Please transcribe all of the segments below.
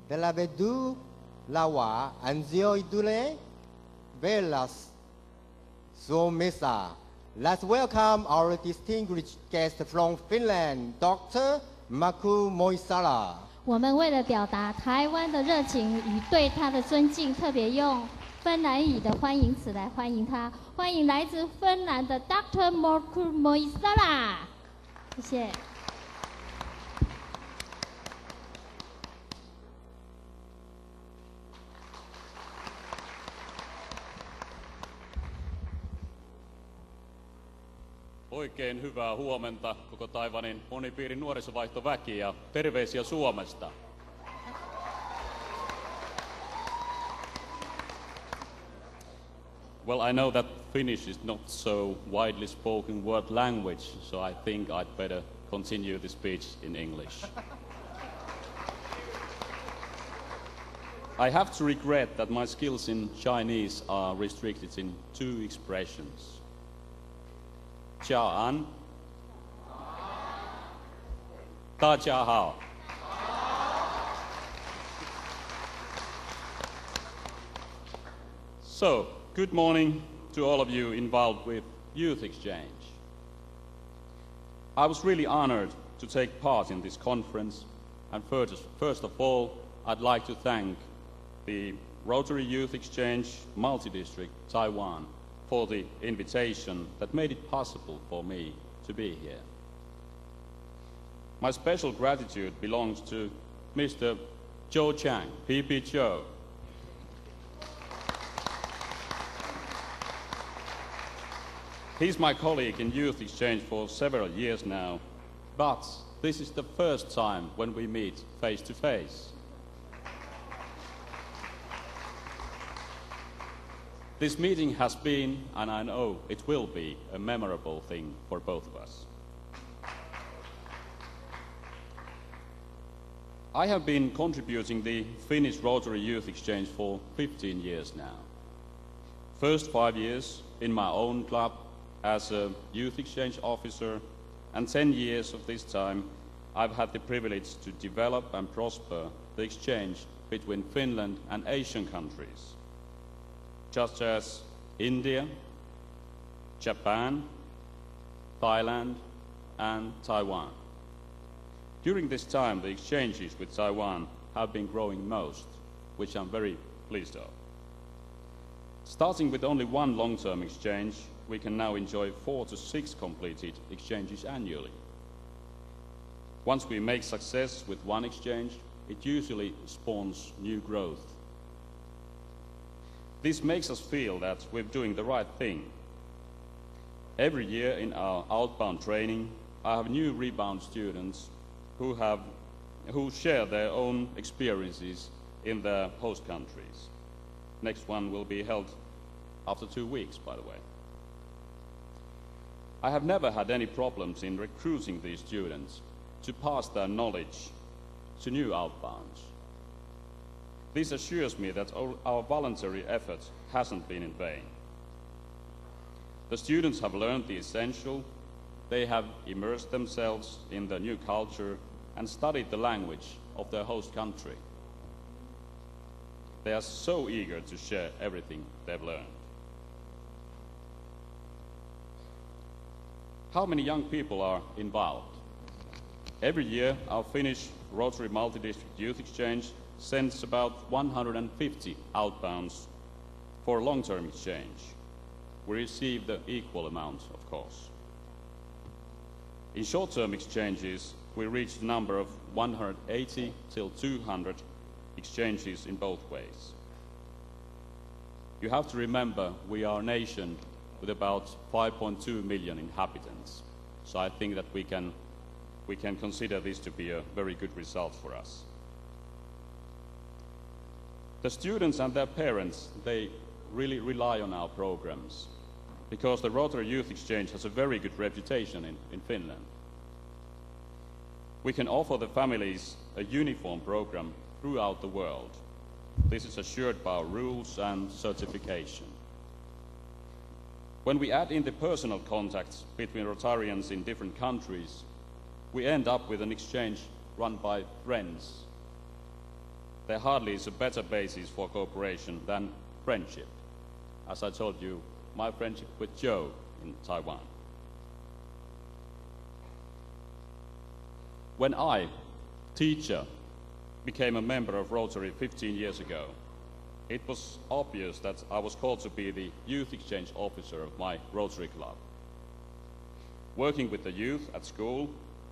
de la Vedu, Lawa, Anzio Idule, Velas, Suomessa. Let's welcome our distinguished guest from Finland, Dr. Markku Moisala. 我们为了表达台湾的热情与对他的尊敬，特别用芬兰语的欢迎词来欢迎他。欢迎来自芬兰的 Dr. Markku Moisala， 谢谢。Oikein hyvää huomenta koko Taiwanin monipiirin nuorisovaihtoväki ja terveisiä Suomesta. Well, I know that Finnish is not so widely spoken word language, so I think I'd better continue the speech in English. I have to regret that my skills in Chinese are restricted in 2 expressions. 早安，大家好。So, good morning to all of you involved with youth exchange. I was really honored to take part in this conference, and first of all, I'd like to thank the Rotary Youth Exchange Multi-District Taiwan for the invitation that made it possible for me to be here. My special gratitude belongs to Mr. Joe Chang, PP Joe. He's my colleague in Youth Exchange for several years now, but this is the first time when we meet face to face. This meeting has been, and I know it will be, a memorable thing for both of us. I have been contributing the Finnish Rotary Youth Exchange for 15 years now. First 5 years in my own club as a youth exchange officer, and 10 years of this time I've had the privilege to develop and prosper the exchange between Finland and Asian countries, such as India, Japan, Thailand, and Taiwan. During this time, the exchanges with Taiwan have been growing most, which I'm very pleased of. Starting with only 1 long-term exchange, we can now enjoy 4 to 6 completed exchanges annually. Once we make success with 1 exchange, it usually spawns new growth. This makes us feel that we're doing the right thing. Every year in our outbound training, I have new rebound students who share their own experiences in their host countries. Next one will be held after 2 weeks, by the way. I have never had any problems in recruiting these students to pass their knowledge to new outbounds. This assures me that our voluntary effort hasn't been in vain. The students have learned the essential, they have immersed themselves in the new culture and studied the language of their host country. They are so eager to share everything they've learned. How many young people are involved? Every year, our Finnish Rotary Multi-District Youth Exchange sends about 150 outbounds for long-term exchange. We receive the equal amount, of course. In short-term exchanges, we reach the number of 180 till 200 exchanges in both ways. You have to remember we are a nation with about 5.2 million inhabitants, so I think that we can consider this to be a very good result for us. The students and their parents, they really rely on our programs because the Rotary Youth Exchange has a very good reputation in Finland. We can offer the families a uniform program throughout the world. This is assured by our rules and certification. When we add in the personal contacts between Rotarians in different countries, we end up with an exchange run by friends. there hardly is a better basis for cooperation than friendship. As I told you, my friendship with Joe in Taiwan. When I, teacher, became a member of Rotary 15 years ago, it was obvious that I was called to be the youth exchange officer of my Rotary Club. Working with the youth at school,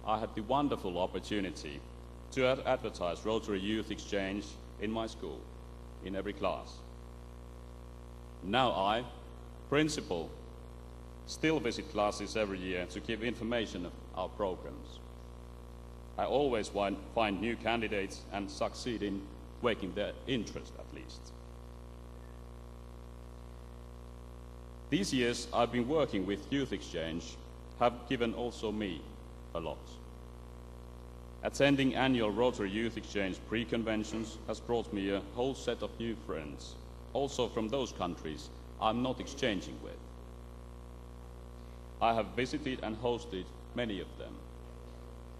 I had the wonderful opportunity to advertise Rotary Youth Exchange in my school, in every class. Now I, principal, still visit classes every year to give information of our programs. I always find new candidates and succeed in waking their interest at least. These years I've been working with Youth Exchange have given also me a lot. Attending annual Rotary Youth Exchange pre-conventions has brought me a whole set of new friends, also from those countries I'm not exchanging with. I have visited and hosted many of them,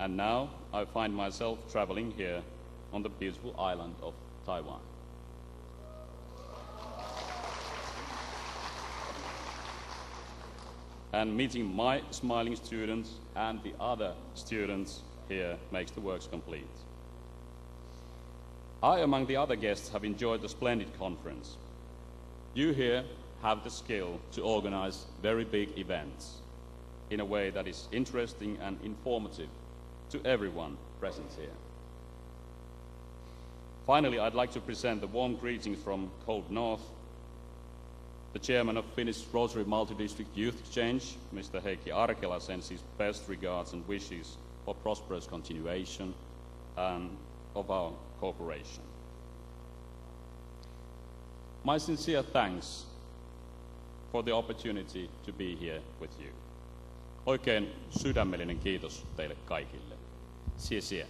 and now I find myself traveling here on the beautiful island of Taiwan. And meeting my smiling students and the other students here makes the works complete. I, among the other guests, have enjoyed the splendid conference. You here have the skill to organize very big events in a way that is interesting and informative to everyone present here. Finally, I'd like to present the warm greetings from cold north, the chairman of Finnish Rotary Multi-District Youth Exchange, Mr. Heikki Arkela, sends his best regards and wishes for prosperous continuation of our cooperation. My sincere thanks for the opportunity to be here with you. Oikein sydämellinen kiitos teille kaikille. 谢谢.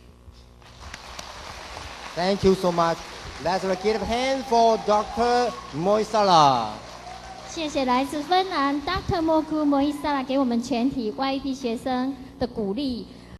Thank you so much. Let's give a hand for Dr. Moisala. 谢谢来自芬兰 Dr. Markku Moisala 给我们全体 YEP 学生的鼓励。